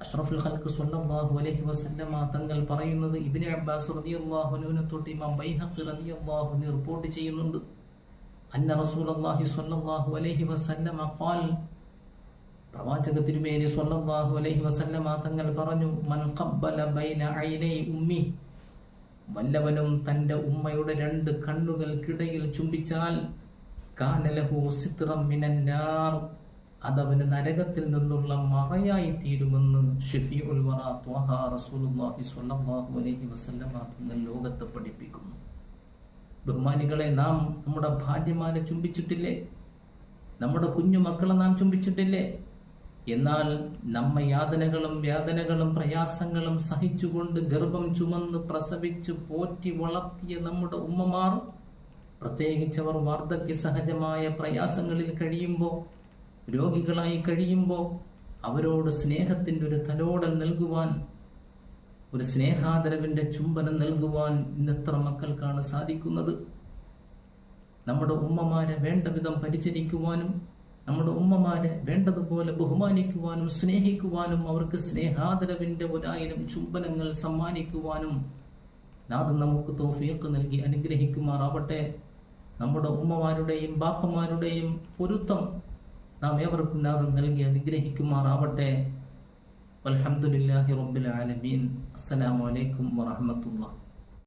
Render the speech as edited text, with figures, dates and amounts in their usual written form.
അഷ്റഫുൽ ഖൽഖ് സ്വല്ലല്ലാഹു അലൈഹി വസല്ലമ തങ്ങൾ പറയുന്നത് ഇബ്നു അബ്ബാസ് റളിയല്ലാഹു അൻഹു തൊട്ട് ഇമാം ബൈഹഖി റളിയല്ലാഹു അൻഹു റിപ്പോർട്ട് ചെയ്യുന്നുണ്ട്. അന്ന റസൂലുള്ളാഹി സ്വല്ലല്ലാഹു അലൈഹി വസല്ലമ ഖാൽ, പ്രവാചക തിരുമേനി സ്വല്ലല്ലാഹു അലൈഹി വസല്ലമ തങ്ങൾ പറഞ്ഞു, മൻ ഖബ്ബല ബൈന ഐനൈ ഉമ്മി, വല്ലവനും തന്റെ ഉമ്മയുടെ രണ്ട് കണ്ണുകൾക്കിടയിൽ ചുംബിച്ചാൽ കാന ലഹു സിത്റം മിനൻ നാർ, അതവന് നരകത്തിൽ നിന്നുള്ള മറയായി തീരുമെന്ന് ഷഫീഉൽ വറ ത്വഹ റസൂലുള്ളാഹി സ്വല്ലല്ലാഹു അലൈഹി വസല്ലമ തങ്ങൾ ലോകത്തെ പഠിപ്പിക്കുന്നു. ബഹുമാനികളെ, നാം നമ്മുടെ ഭാര്യമാരെ ചുംബിച്ചിട്ടില്ലേ? നമ്മുടെ കുഞ്ഞു മക്കളെ നാം ചുംബിച്ചിട്ടില്ലേ? എന്നാൽ നമ്മെ യാതനകളും പ്രയാസങ്ങളും സഹിച്ചുകൊണ്ട് ഗർഭം ചുമന്ന് പ്രസവിച്ച് പോറ്റി വളർത്തിയ നമ്മുടെ ഉമ്മമാർ, പ്രത്യേകിച്ചവർ വാർദ്ധക്യ സഹജമായ പ്രയാസങ്ങളിൽ കഴിയുമ്പോൾ, രോഗികളായി കഴിയുമ്പോൾ അവരോട് സ്നേഹത്തിൻ്റെ ഒരു തലോടൽ നൽകുവാൻ, ഒരു സ്നേഹാദരവിൻ്റെ ചുംബനം നൽകുവാൻ ഇന്നെത്ര മക്കൾക്കാണ് സാധിക്കുന്നത്? നമ്മുടെ ഉമ്മമാരെ വേണ്ട വിധം പരിചരിക്കുവാനും, നമ്മുടെ ഉമ്മമാരെ വേണ്ടതുപോലെ ബഹുമാനിക്കുവാനും സ്നേഹിക്കുവാനും, അവർക്ക് സ്നേഹാദരവിൻ്റെ 1000 ചുംബനങ്ങൾ സമ്മാനിക്കുവാനും നാഥൻ നമുക്ക് തൗഫീഖ് നൽകി അനുഗ്രഹിക്കുമാറാവട്ടെ. നമ്മുടെ ഉമ്മമാരുടെയും ബാപ്പമാരുടെയും പൊരുത്തം നാം ഏവർക്കും നാഥൻ നൽകി അനുഗ്രഹിക്കുമാറാവട്ടെ. വൽഹംദുലില്ലാഹി റബ്ബിൽ ആലമീൻ. അസ്സലാമു അലൈക്കും വറഹ്മത്തുള്ളാഹി.